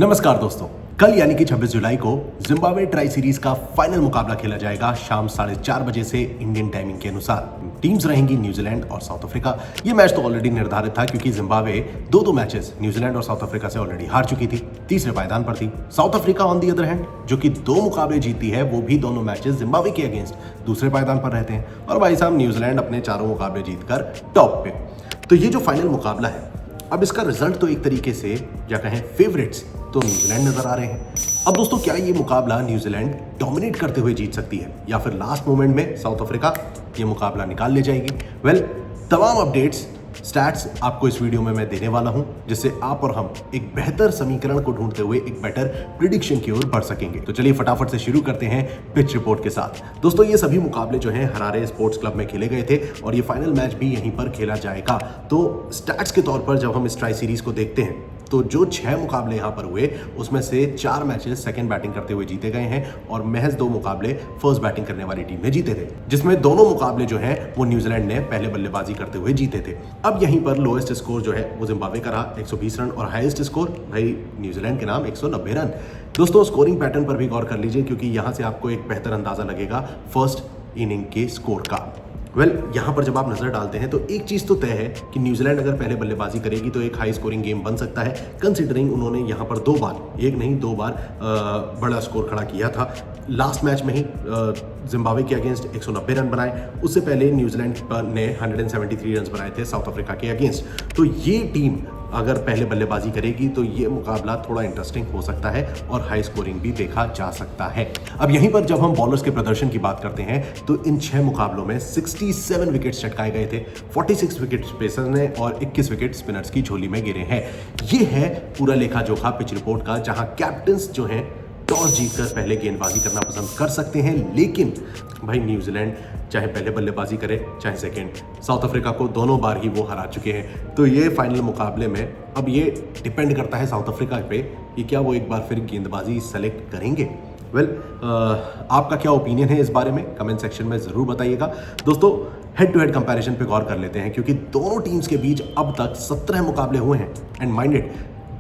नमस्कार दोस्तों, कल यानी कि 26 जुलाई को जिम्बाब्वे ट्राई सीरीज का फाइनल मुकाबला खेला जाएगा शाम 4:30 बजे से इंडियन टाइमिंग के अनुसार। टीम्स रहेंगी न्यूजीलैंड और साउथ अफ्रीका। ये मैच तो ऑलरेडी निर्धारित था क्योंकि जिम्बाब्वे दो मैचेस न्यूजीलैंड और साउथ अफ्रीका से ऑलरेडी हार चुकी थी, तीसरे पायदान पर थी। South Africa on the other hand जो कि 2 मुकाबले जीती है, वो भी दोनों मैचेस जिम्बाब्वे के अगेंस्ट दूसरे पायदान पर रहते हैं। और भाई साहब न्यूजीलैंड अपने 4 मुकाबले जीतकर टॉप पे। तो ये जो फाइनल मुकाबला है, अब इसका रिजल्ट तो एक तरीके से या कहें फेवरेट्स तो न्यूजीलैंड नजर आ रहे हैं। अब दोस्तों क्या ये मुकाबला न्यूजीलैंड डोमिनेट करते हुए जीत सकती है या फिर लास्ट मोमेंट में साउथ अफ्रीका ये मुकाबला निकाल ले जाएगी? तमाम अपडेट्स स्टैट्स आपको इस वीडियो में मैं देने वाला हूं, जिससे आप और हम एक बेहतर समीकरण को ढूंढते हुए एक बेटर प्रिडिक्शन की ओर बढ़ सकेंगे। तो चलिए फटाफट से शुरू करते हैं पिच रिपोर्ट के साथ। दोस्तों ये सभी मुकाबले जो हैं हरारे स्पोर्ट्स क्लब में खेले गए थे और ये फाइनल मैच भी यहीं पर खेला जाएगा। तो स्टैट्स के तौर पर जब हम इस ट्राई सीरीज को देखते हैं तो जो 6 मुकाबले यहां पर हुए उसमें से 4 मैचेस सेकंड बैटिंग करते हुए जीते गए हैं और महज 2 मुकाबले फर्स्ट बैटिंग करने वाली टीम ने जीते थे, जिसमें दोनों मुकाबले जो हैं वो न्यूजीलैंड ने पहले बल्लेबाजी करते हुए जीते थे। अब यहीं पर लोएस्ट स्कोर जो है वो जिम्बाब्वे का रहा 120 रन और हाईएस्ट स्कोर भाई न्यूजीलैंड के नाम 190 रन। दोस्तों स्कोरिंग पैटर्न पर भी गौर कर लीजिए क्योंकि यहां से आपको एक बेहतर अंदाजा लगेगा फर्स्ट इनिंग के स्कोर का। यहाँ पर जब आप नजर डालते हैं तो एक चीज तो तय है कि न्यूजीलैंड अगर पहले बल्लेबाजी करेगी तो एक हाई स्कोरिंग गेम बन सकता है, कंसिडरिंग उन्होंने यहाँ पर 2 बार, एक नहीं 2 बार बड़ा स्कोर खड़ा किया था। लास्ट मैच में ही जिम्बाब्वे के अगेंस्ट 190 रन बनाए, उससे पहले न्यूजीलैंड ने 173 रन बनाए थे साउथ अफ्रीका के अगेंस्ट। तो ये टीम अगर पहले बल्लेबाजी करेगी तो ये मुकाबला थोड़ा इंटरेस्टिंग हो सकता है और हाई स्कोरिंग भी देखा जा सकता है। अब यहीं पर जब हम बॉलर्स के प्रदर्शन की बात करते हैं तो इन 6 मुकाबलों में 67 विकेट्स चटकाए गए थे, 46 विकेट पेसर्स ने और 21 विकेट स्पिनर्स की झोली में गिरे हैं। ये है पूरा लेखा जोखा पिच रिपोर्ट का, जहां कैप्टन्स जो हैं टॉस जीतकर पहले गेंदबाजी करना पसंद कर सकते हैं, लेकिन भाई न्यूजीलैंड चाहे पहले बल्लेबाजी करे चाहे सेकंड, साउथ अफ्रीका को दोनों बार ही वो हरा चुके हैं। तो ये फाइनल मुकाबले में अब ये डिपेंड करता है साउथ अफ्रीका पे कि क्या वो एक बार फिर गेंदबाजी सेलेक्ट करेंगे। आपका क्या ओपिनियन है इस बारे में कमेंट सेक्शन में ज़रूर बताइएगा। दोस्तों हेड टू हेड कंपैरिजन पे गौर कर लेते हैं क्योंकि दोनों टीम्स के बीच अब तक 17 मुकाबले हुए हैं एंड माइंडेड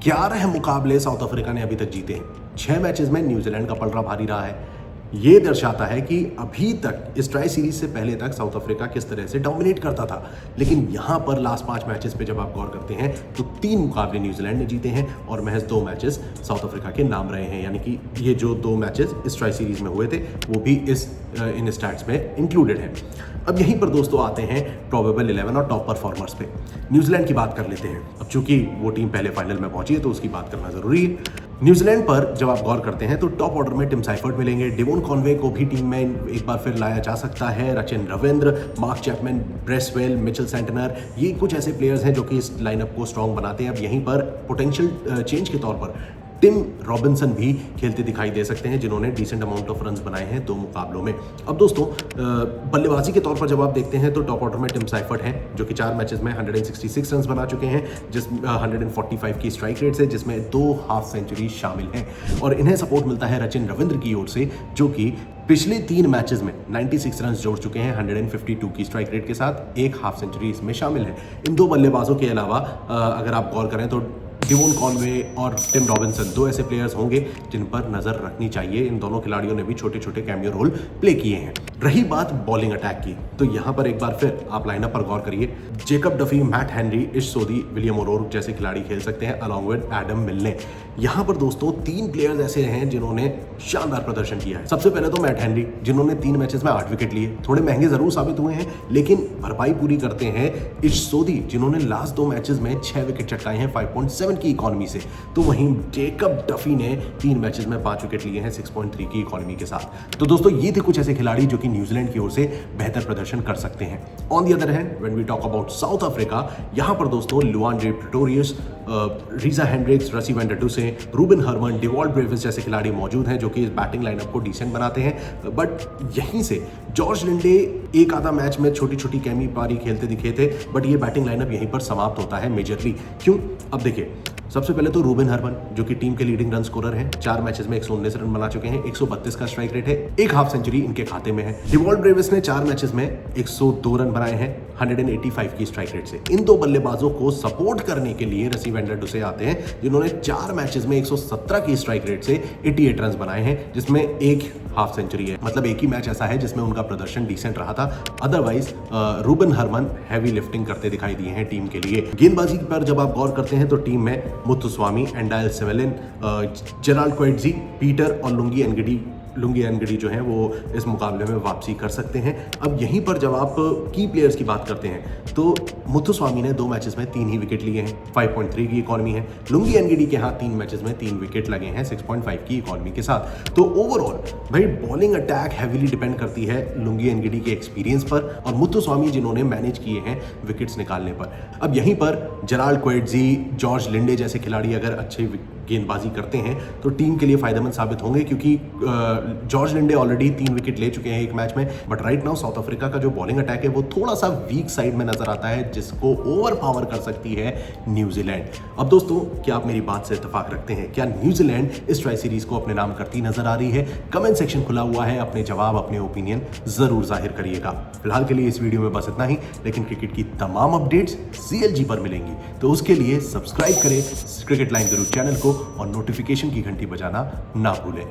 11 मुकाबले साउथ अफ्रीका ने अभी तक जीते हैं। 6 मैचेस में न्यूजीलैंड का पलड़ा भारी रहा है। ये दर्शाता है कि अभी तक इस ट्राई सीरीज से पहले तक साउथ अफ्रीका किस तरह से डोमिनेट करता था, लेकिन यहां पर लास्ट 5 मैचेस पे जब आप गौर करते हैं तो 3 मुकाबले न्यूजीलैंड ने जीते हैं और महज 2 मैचेस साउथ अफ्रीका के नाम रहे हैं। यानी कि ये जो 2 मैचेस इस ट्राई सीरीज में हुए थे वो भी इन स्टैट्स में इंक्लूडेड है। अब यहीं पर दोस्तों आते हैं प्रोबेबल 11 और टॉप परफॉर्मर्स पे। न्यूजीलैंड की बात कर लेते हैं। अब चूंकि वो टीम पहले फाइनल में पहुंची है तो उसकी बात करना जरूरी है। न्यूजीलैंड पर जब आप गौर करते हैं तो टॉप ऑर्डर में टिम साइफर्ट मिलेंगे, डेवोन कॉनवे को भी टीम में एक बार फिर लाया जा सकता है, Rachin Ravindra, mark Chapman, Bracewell, Mitchell Santner, ये कुछ ऐसे प्लेयर्स हैं जो कि इस लाइनअप को स्ट्रॉन्ग बनाते हैं। अब यहीं पर पोटेंशियल चेंज के तौर पर टिम रॉबिन्सन भी खेलते दिखाई दे सकते हैं, जिन्होंने डिसेंट अमाउंट ऑफ रन्स बनाए हैं 2 मुकाबलों में। अब दोस्तों बल्लेबाजी के तौर पर जब आप देखते हैं तो टॉप ऑर्डर में टिम साइफर्ट हैं जो कि 4 मैचेस में 166 रन्स बना चुके हैं, जिस 145 की स्ट्राइक रेट से, जिसमें 2 हाफ सेंचुरी शामिल हैं। और इन्हें सपोर्ट मिलता है रचिन रविंद्र की ओर से, जो कि पिछले 3 मैचेस में 96 रन जोड़ चुके हैं 152 की स्ट्राइक रेट के साथ, 1 हाफ सेंचुरी इसमें शामिल है। इन 2 बल्लेबाजों के अलावा अगर आप गौर करें तो डेवोन कॉनवे और टिम रॉबिन्सन 2 ऐसे प्लेयर्स होंगे जिन पर नजर रखनी चाहिए। इन दोनों खिलाड़ियों ने भी छोटे छोटे कैमियो रोल प्ले किए हैं। रही बात बॉलिंग अटैक की तो यहां पर एक बार फिर आप लाइनअप पर गौर करिए। जेकब डफी, मैट हेनरी, इश सोदी, विलियम ओरोर्क जैसे खिलाड़ी खेल सकते हैं अलॉन्ग विद एडम मिलने। यहां पर दोस्तों 3 प्लेयर्स ऐसे हैं जिन्होंने शानदार प्रदर्शन किया है। सबसे पहले तो मैट हेनरी, जिन्होंने 3 मैचेस में 8 विकेट लिए, थोड़े महंगे जरूर साबित हुए हैं लेकिन भरपाई पूरी करते हैं। इश सोदी, जिन्होंने लास्ट 2 मैचेस में 6 विकेट चटकाए हैं 5.7 की इकोनॉमी से, तो वहीं जेकब डफी ने 3 मैचेस में 5 विकेट लिए हैं 6.3 की इकोनॉमी के साथ। तो दोस्तों ये थे कुछ ऐसे खिलाड़ी जो कि न्यूजीलैंड की ओर से बेहतर प्रदर्शन कर सकते हैं। On the other hand when we talk about South Africa, यहां पर दोस्तों Lhuan-dre Pretorius, Reeza Hendricks, Rassie van der Dussen, Rubin Hermann, Dewald Brevis जैसे खिलाड़ी मौजूद हैं जो कि इस बैटिंग लाइनअप को डिसेंट बनाते हैं। बट यहीं से जॉर्ज लिंडे एक आधा मैच में छोटी छोटी कैमी पारी खेलते दिखे थे, बट ये बैटिंग लाइनअप यहीं पर समाप्त होता है मेजरली। क्यों? अब देखिए, सबसे पहले तो रूबिन हरमन जो कि टीम के लीडिंग रन स्कोरर हैं, 4 मैचेस में 119 रन बना चुके हैं, 132 का स्ट्राइक रेट है, 1 हाफ सेंचुरी इनके खाते में है। डिवॉल्ट ब्रेविस ने 4 मैचेस में 102 रन बनाए हैं, 185 की स्ट्राइक रेट से। इन दो बल्लेबाजों को सपोर्ट करने के लिए रसी वेंडर डुसे आते हैं, जिन्होंने 4 मैचेस में 117 की स्ट्राइक रेट से 88 रन बनाए हैं, जिसमें एक हाफ सेंचुरी है। मतलब एक ही मैच ऐसा है जिसमें उनका प्रदर्शन डिसेंट रहा था। Otherwise Ruben Harman heavy lifting करते दिखाई दिए हैं टीम के लिए। गेंदबाजी पर जब आप गौर करते हैं तो टीम में मुथुस्वामी, एंडाइल सेवेलिन, जेराल्ड क्वेट्जी, पीटर और लुंगी एनगिडी जो हैं वो इस मुकाबले में वापसी कर सकते हैं। अब यहीं पर जब आप की प्लेयर्स की बात करते हैं तो मुथुस्वामी ने 2 मैचेस में 3 ही विकेट लिए हैं, 5.3 की इकॉनमी है। लुंगी एनगिडी के हाथ 3 मैचेस में 3 विकेट लगे हैं, 6.5 की इकॉनमी के साथ। तो ओवरऑल भाई बॉलिंग अटैक हैवीली डिपेंड करती है लुंगी एनगिडी के एक्सपीरियंस पर और मुथुस्वामी जिन्होंने मैनेज किए हैं विकेट्स निकालने पर। अब यहीं पर जेराल्ड क्वेट्जी, जॉर्ज लिंडे जैसे खिलाड़ी अगर अच्छे गेंदबाजी करते हैं तो टीम के लिए फायदेमंद साबित होंगे, क्योंकि जॉर्ज लिंडे ऑलरेडी 3 विकेट ले चुके हैं एक मैच में। But right now south Africa का जो बॉलिंग अटैक है वो थोड़ा सा वीक साइड में नजर आता है, जिसको ओवर पावर कर सकती है न्यूजीलैंड। अब दोस्तों, क्या आप मेरी बात से इत्तेफाक रखते हैं? क्या न्यूजीलैंड इस ट्राई सीरीज को अपने नाम करती नजर आ रही है? कमेंट सेक्शन खुला हुआ है, अपने जवाब, अपने ओपिनियन जरूर जाहिर करिएगा। फिलहाल के लिए इस वीडियो में बस इतना ही, लेकिन क्रिकेट की तमाम अपडेट्स CLG पर मिलेंगी, तो उसके लिए सब्सक्राइब करें क्रिकेट लाइन गुरु चैनल को और नोटिफिकेशन की घंटी बजाना ना भूलें।